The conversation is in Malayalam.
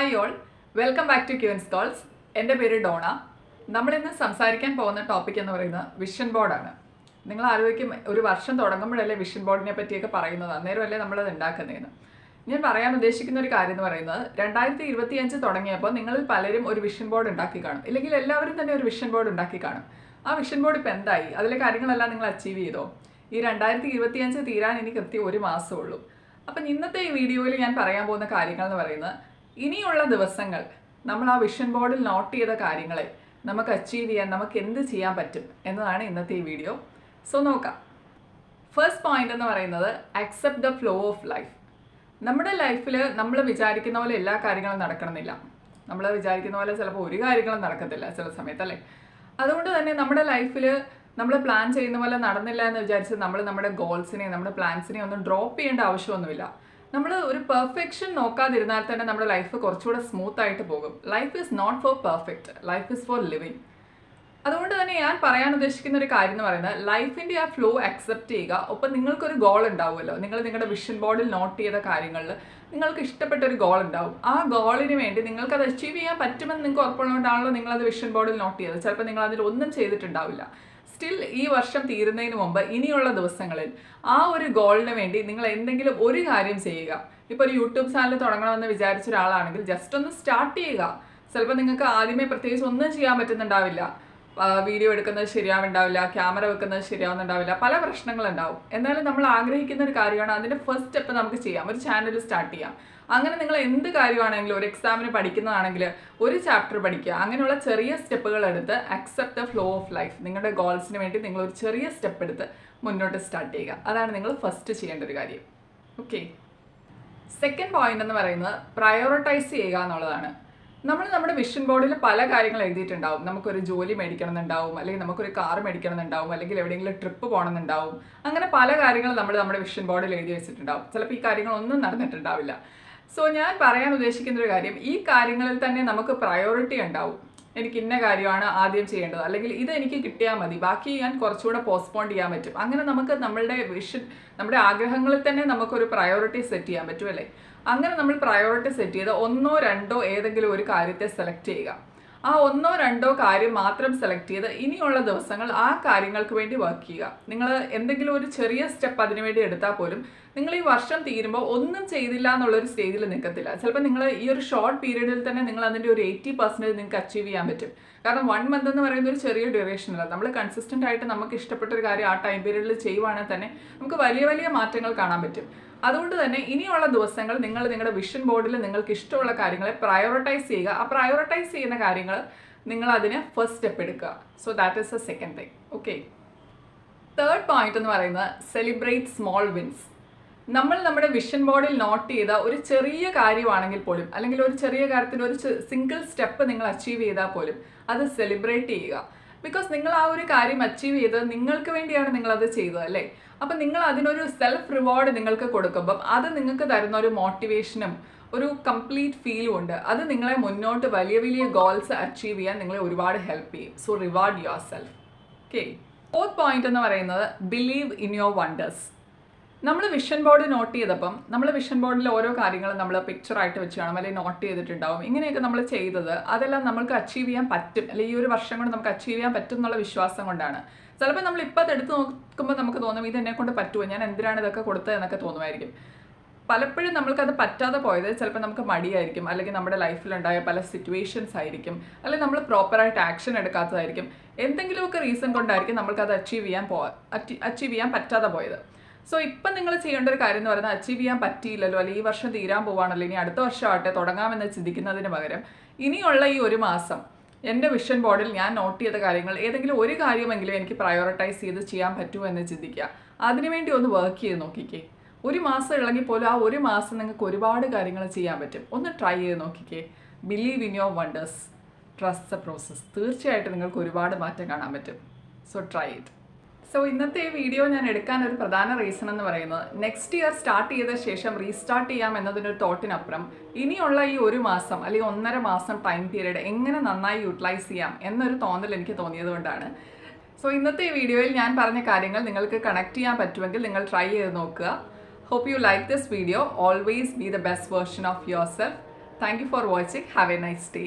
Hi all, welcome back to Queens Calls. എൻ്റെ പേര് ഡോണ. നമ്മളിന്ന് സംസാരിക്കാൻ പോകുന്ന ടോപ്പിക് എന്ന് പറയുന്നത് വിഷൻ ബോർഡാണ്. നിങ്ങൾ ആലോചിക്കും, ഒരു വർഷം തുടങ്ങുമ്പോഴല്ലേ വിഷൻ ബോർഡിനെ പറ്റിയൊക്കെ പറയുന്നത്, അന്നേരമല്ലേ നമ്മളത് ഉണ്ടാക്കുന്നതെന്ന്. ഞാൻ പറയാൻ ഉദ്ദേശിക്കുന്ന ഒരു കാര്യം എന്ന് പറയുന്നത്, 2025 തുടങ്ങിയപ്പോൾ നിങ്ങളിൽ പലരും ഒരു വിഷൻ ബോർഡ് ഉണ്ടാക്കി കാണും, ഇല്ലെങ്കിൽ എല്ലാവരും തന്നെ ഒരു വിഷൻ ബോർഡ് ഉണ്ടാക്കി കാണും. ആ വിഷൻ ബോർഡ് ഇപ്പോൾ എന്തായി? അതിലെ കാര്യങ്ങളെല്ലാം നിങ്ങൾ അച്ചീവ് ചെയ്തോ? ഈ 2025 തീരാൻ ഇനി കൃത്യം ഒരു മാസമേ ഉള്ളൂ. അപ്പം ഇന്നത്തെ ഈ വീഡിയോയിൽ ഞാൻ പറയാൻ പോകുന്ന കാര്യങ്ങൾ എന്ന് പറയുന്നത്, ഇനിയുള്ള ദിവസങ്ങൾ നമ്മൾ ആ വിഷൻ ബോർഡിൽ നോട്ട് ചെയ്ത കാര്യങ്ങളെ നമുക്ക് അച്ചീവ് ചെയ്യാൻ നമുക്ക് എന്ത് ചെയ്യാൻ പറ്റും എന്നതാണ് ഇന്നത്തെ ഈ വീഡിയോ. സോ നോക്കാം. ഫസ്റ്റ് പോയിന്റ് എന്ന് പറയുന്നത്, accept the flow of life. നമ്മുടെ ലൈഫിൽ നമ്മൾ വിചാരിക്കുന്ന പോലെ എല്ലാ കാര്യങ്ങളും നടക്കണമെന്നില്ല. നമ്മൾ വിചാരിക്കുന്ന പോലെ ചിലപ്പോൾ ഒരു കാര്യങ്ങളും നടക്കത്തില്ല ചില സമയത്തല്ലേ. അതുകൊണ്ട് തന്നെ നമ്മുടെ ലൈഫിൽ നമ്മൾ പ്ലാൻ ചെയ്യുന്ന പോലെ നടന്നില്ല എന്ന് വിചാരിച്ച് നമ്മൾ നമ്മുടെ ഗോൾസിനെയും നമ്മുടെ പ്ലാൻസിനെയും ഒന്നും ഡ്രോപ്പ് ചെയ്യേണ്ട ആവശ്യമൊന്നുമില്ല. നമ്മൾ ഒരു പെർഫെക്ഷൻ നോക്കാതിരുന്നാൽ തന്നെ നമ്മുടെ ലൈഫ് കുറച്ചുകൂടെ സ്മൂത്ത് ആയിട്ട് പോകും. Life is not for perfect, life is for living. അതുകൊണ്ട് തന്നെ ഞാൻ പറയാൻ ഉദ്ദേശിക്കുന്ന ഒരു കാര്യം എന്ന് പറയുന്നത്, ലൈഫിൻ്റെ ആ ഫ്ലോ അക്സെപ്റ്റ് ചെയ്യുക. ഒപ്പം നിങ്ങൾക്കൊരു ഗോൾ ഉണ്ടാവുമല്ലോ, നിങ്ങൾ നിങ്ങളുടെ വിഷൻ ബോർഡിൽ നോട്ട് ചെയ്ത കാര്യങ്ങളിൽ നിങ്ങൾക്ക് ഇഷ്ടപ്പെട്ട ഒരു ഗോൾ ഉണ്ടാവും. ആ ഗോളിന് വേണ്ടി നിങ്ങൾക്ക് അത് അച്ചീവ് ചെയ്യാൻ പറ്റുമെന്ന് നിങ്ങൾക്ക് ഉറപ്പുള്ളതുകൊണ്ടാണല്ലോ നിങ്ങളത് വിഷൻ ബോർഡിൽ നോട്ട് ചെയ്തത്. ചിലപ്പോൾ നിങ്ങൾ അതിൽ ഒന്നും ചെയ്തിട്ടുണ്ടാവില്ല. സ്റ്റിൽ ഈ വർഷം തീരുന്നതിന് മുമ്പ് ഇനിയുള്ള ദിവസങ്ങളിൽ ആ ഒരു ഗോളിന് വേണ്ടി നിങ്ങൾ എന്തെങ്കിലും ഒരു കാര്യം ചെയ്യുക. ഇപ്പോൾ ഒരു യൂട്യൂബ് ചാനൽ തുടങ്ങണമെന്ന് വിചാരിച്ച ഒരാളാണെങ്കിൽ ജസ്റ്റ് ഒന്ന് സ്റ്റാർട്ട് ചെയ്യുക. ചിലപ്പോൾ നിങ്ങൾക്ക് ആദ്യമേ പ്രത്യേകിച്ച് ഒന്നും ചെയ്യാൻ പറ്റുന്നുണ്ടാവില്ല. വീഡിയോ എടുക്കുന്നത് ശരിയാവുണ്ടാവില്ല, ക്യാമറ വെക്കുന്നത് ശരിയാവുന്നുണ്ടാവില്ല, പല പ്രശ്നങ്ങളുണ്ടാവും. എന്നാലും നമ്മൾ ആഗ്രഹിക്കുന്ന ഒരു കാര്യമാണ്, അതിൻ്റെ ഫസ്റ്റ് സ്റ്റെപ്പ് നമുക്ക് ചെയ്യാം, ഒരു ചാനൽ സ്റ്റാർട്ട് ചെയ്യാം. അങ്ങനെ നിങ്ങൾ എന്ത് കാര്യമാണെങ്കിലും, ഒരു എക്സാമിന് പഠിക്കുന്നതാണെങ്കിൽ ഒരു ചാപ്റ്റർ പഠിക്കുക. അങ്ങനെയുള്ള ചെറിയ സ്റ്റെപ്പുകൾ എടുത്ത് accept the flow of life. നിങ്ങളുടെ ഗോൾസിന് വേണ്ടി നിങ്ങൾ ഒരു ചെറിയ സ്റ്റെപ്പ് എടുത്ത് മുന്നോട്ട് സ്റ്റാർട്ട് ചെയ്യുക. അതാണ് നിങ്ങൾ ഫസ്റ്റ് ചെയ്യേണ്ട ഒരു കാര്യം. ഓക്കെ. സെക്കൻഡ് പോയിന്റ് എന്ന് പറയുന്നത്, പ്രയോറിറ്റൈസ് ചെയ്യുക എന്നുള്ളതാണ്. നമ്മൾ നമ്മുടെ വിഷൻ ബോർഡിൽ പല കാര്യങ്ങൾ എഴുതിയിട്ടുണ്ടാവും. നമുക്കൊരു ജോലി മേടിക്കണം എന്നുണ്ടാവും, അല്ലെങ്കിൽ നമുക്കൊരു കാർ മേടിക്കണം എന്നുണ്ടാവും, അല്ലെങ്കിൽ എവിടെയെങ്കിലും ട്രിപ്പ് പോകണം എന്നുണ്ടാവും. അങ്ങനെ പല കാര്യങ്ങൾ നമ്മൾ നമ്മുടെ വിഷൻ ബോർഡിൽ എഴുതി വെച്ചിട്ടുണ്ടാവും. ചിലപ്പോൾ ഈ കാര്യങ്ങളൊന്നും നടന്നിട്ടുണ്ടാവില്ല. സോ ഞാൻ പറയാൻ ഉദ്ദേശിക്കുന്ന ഒരു കാര്യം, ഈ കാര്യങ്ങളിൽ തന്നെ നമുക്ക് പ്രയോറിറ്റി ഉണ്ടാവും. എനിക്ക് ഇന്ന കാര്യമാണ് ആദ്യം ചെയ്യേണ്ടത്, അല്ലെങ്കിൽ ഇത് എനിക്ക് കിട്ടിയാൽ മതി, ബാക്കി ഞാൻ കുറച്ചുകൂടെ പോസ്റ്റ്പോൺ ചെയ്യാൻ പറ്റും. അങ്ങനെ നമുക്ക് നമ്മളുടെ വിഷൻ, നമ്മുടെ ആഗ്രഹങ്ങളിൽ തന്നെ നമുക്കൊരു പ്രയോറിറ്റി സെറ്റ് ചെയ്യാൻ പറ്റുമല്ലേ. അങ്ങനെ നമ്മൾ പ്രയോറിറ്റി സെറ്റ് ചെയ്ത് ഒന്നോ രണ്ടോ ഏതെങ്കിലും ഒരു കാര്യത്തെ സെലക്ട് ചെയ്യുക. ആ ഒന്നോ രണ്ടോ കാര്യം മാത്രം സെലക്ട് ചെയ്ത് ഇനിയുള്ള ദിവസങ്ങൾ ആ കാര്യങ്ങൾക്ക് വേണ്ടി വർക്ക് ചെയ്യുക. നിങ്ങൾ എന്തെങ്കിലും ഒരു ചെറിയ സ്റ്റെപ്പ് അതിനുവേണ്ടി എടുത്താൽ പോലും നിങ്ങൾ ഈ വർഷം തീരുമ്പോൾ ഒന്നും ചെയ്തില്ല എന്നുള്ളൊരു സ്റ്റേജിൽ നിൽക്കത്തില്ല. ചിലപ്പോൾ നിങ്ങൾ ഈ ഒരു ഷോർട്ട് പീരീഡിൽ തന്നെ നിങ്ങൾ അതിൻ്റെ ഒരു 80% നിങ്ങൾക്ക് അച്ചീവ് ചെയ്യാൻ പറ്റും. കാരണം 1 month എന്ന് പറയുന്ന ഒരു ചെറിയ ഡ്യൂറേഷൻ അല്ല. നമ്മൾ കൺസിസ്റ്റൻ്റ് ആയിട്ട് നമുക്ക് ഇഷ്ടപ്പെട്ട ഒരു കാര്യം ആ ടൈം പീരീഡിൽ ചെയ്യുവാണെങ്കിൽ തന്നെ നമുക്ക് വലിയ വലിയ മാറ്റങ്ങൾ കാണാൻ പറ്റും. അതുകൊണ്ട് തന്നെ ഇനിയുള്ള ദിവസങ്ങൾ നിങ്ങൾ നിങ്ങളുടെ വിഷൻ ബോർഡിൽ നിങ്ങൾക്ക് ഇഷ്ടമുള്ള കാര്യങ്ങളെ പ്രയോറിറ്റൈസ് ചെയ്യുക. ആ പ്രയോറിറ്റൈസ് ചെയ്യുന്ന കാര്യങ്ങൾ നിങ്ങൾ അതിന് ഫസ്റ്റ് സ്റ്റെപ്പ് എടുക്കുക. So that is the second thing. Okay. Third point എന്ന് പറയുന്നത്, സെലിബ്രേറ്റ് സ്മോൾ വിൻസ്. നമ്മൾ നമ്മുടെ വിഷൻ ബോർഡിൽ നോട്ട് ചെയ്ത ഒരു ചെറിയ കാര്യമാണെങ്കിൽ പോലും, അല്ലെങ്കിൽ ഒരു ചെറിയ കാര്യത്തിൽ ഒരു സിംഗിൾ സ്റ്റെപ്പ് നിങ്ങൾ അച്ചീവ് ചെയ്താൽ പോലും അത് സെലിബ്രേറ്റ് ചെയ്യുക. ബിക്കോസ് നിങ്ങൾ ആ ഒരു കാര്യം അച്ചീവ് ചെയ്തത് നിങ്ങൾക്ക് വേണ്ടിയാണ് നിങ്ങളത് ചെയ്തത് അല്ലേ. അപ്പം നിങ്ങൾ അതിനൊരു സെൽഫ് റിവാർഡ് നിങ്ങൾക്ക് കൊടുക്കുമ്പം അത് നിങ്ങൾക്ക് തരുന്ന ഒരു മോട്ടിവേഷനും ഒരു കംപ്ലീറ്റ് ഫീലും ഉണ്ട്. അത് നിങ്ങളെ മുന്നോട്ട് വലിയ വലിയ ഗോൾസ് അച്ചീവ് ചെയ്യാൻ നിങ്ങളെ ഒരുപാട് ഹെൽപ്പ് ചെയ്യും. So reward your self. Okay. Fourth point എന്ന് പറയുന്നത്, ബിലീവ് ഇൻ യുവർ വണ്ടേഴ്സ്. നമ്മൾ വിഷൻ ബോർഡ് നോട്ട് ചെയ്തപ്പം നമ്മൾ വിഷൻ ബോർഡിൽ ഓരോ കാര്യങ്ങളും നമ്മൾ പിക്ചറായിട്ട് വെച്ച് കാണും, അല്ലെങ്കിൽ നോട്ട് ചെയ്തിട്ടുണ്ടാവും. ഇങ്ങനെയൊക്കെ നമ്മൾ ചെയ്തത് അതെല്ലാം നമുക്ക് അച്ചീവ് ചെയ്യാൻ പറ്റും, അല്ലെങ്കിൽ ഈ ഒരു വർഷം കൊണ്ട് നമുക്ക് അച്ചീവ് ചെയ്യാൻ പറ്റും എന്നുള്ള വിശ്വാസം കൊണ്ടാണ്. ചിലപ്പോൾ നമ്മൾ ഇപ്പോൾ അത് എടുത്ത് നോക്കുമ്പോൾ നമുക്ക് തോന്നും, ഇത് എന്നെ കൊണ്ട് പറ്റുമോ, ഞാൻ എന്തിനാണ് ഇതൊക്കെ കൊടുത്തത് എന്നൊക്കെ തോന്നുമായിരിക്കും. പലപ്പോഴും നമ്മൾക്കത് പറ്റാതെ പോയത് ചിലപ്പോൾ നമുക്ക് മടിയായിരിക്കും, അല്ലെങ്കിൽ നമ്മുടെ ലൈഫിലുണ്ടായ പല സിറ്റുവേഷൻസ് ആയിരിക്കും, അല്ലെങ്കിൽ നമ്മൾ പ്രോപ്പറായിട്ട് ആക്ഷൻ എടുക്കാത്തതായിരിക്കും. എന്തെങ്കിലുമൊക്കെ റീസൺ കൊണ്ടായിരിക്കും നമ്മൾക്കത് അച്ചീവ് ചെയ്യാൻ പറ്റാതെ പോയത്. സോ ഇപ്പം നിങ്ങൾ ചെയ്യേണ്ട ഒരു കാര്യം എന്ന് പറയുന്നത്, അച്ചീവ് ചെയ്യാൻ പറ്റിയില്ലല്ലോ, അല്ലെങ്കിൽ ഈ വർഷം തീരാൻ പോവാണല്ലോ, ഇനി അടുത്ത വർഷം ആവട്ടെ തുടങ്ങാമെന്ന് ചിന്തിക്കുന്നതിന് പകരം ഇനിയുള്ള ഈ ഒരു മാസം എൻ്റെ വിഷൻ ബോർഡിൽ ഞാൻ നോട്ട് ചെയ്ത കാര്യങ്ങൾ ഏതെങ്കിലും ഒരു കാര്യമെങ്കിലും എനിക്ക് പ്രയോറിറ്റൈസ് ചെയ്ത് ചെയ്യാൻ പറ്റുമോ എന്ന് ചിന്തിക്കുക. അതിനുവേണ്ടി ഒന്ന് വർക്ക് ചെയ്ത് നോക്കിക്കേ. ഒരു മാസം ഉള്ളെങ്കിൽ പോലും ആ ഒരു മാസം നിങ്ങൾക്ക് ഒരുപാട് കാര്യങ്ങൾ ചെയ്യാൻ പറ്റും. ഒന്ന് ട്രൈ ചെയ്ത് നോക്കിക്കേ. Believe in your wonders, trust the process. തീർച്ചയായിട്ടും നിങ്ങൾക്ക് ഒരുപാട് മാറ്റം കാണാൻ പറ്റും. So try it. സോ ഇന്നത്തെ ഈ വീഡിയോ ഞാൻ എടുക്കാൻ ഒരു പ്രധാന റീസൺ എന്ന് പറയുന്നത്, നെക്സ്റ്റ് ഇയർ സ്റ്റാർട്ട് ചെയ്ത ശേഷം റീസ്റ്റാർട്ട് ചെയ്യാം എന്നതിനൊരു തോട്ടിനപ്പുറം ഇനിയുള്ള ഈ ഒരു മാസം അല്ലെങ്കിൽ 1.5 മാസം ടൈം പീരീഡ് എങ്ങനെ നന്നായി യൂട്ടിലൈസ് ചെയ്യാം എന്നൊരു തോന്നൽ എനിക്ക് തോന്നിയത് കൊണ്ടാണ്. സോ ഇന്നത്തെ ഈ വീഡിയോയിൽ ഞാൻ പറഞ്ഞ കാര്യങ്ങൾ നിങ്ങൾക്ക് കണക്ട് ചെയ്യാൻ പറ്റുമെങ്കിൽ നിങ്ങൾ ട്രൈ ചെയ്ത് നോക്കുക. Hope you like this video. Always be the best version of yourself. Thank you for watching. Have A nice day.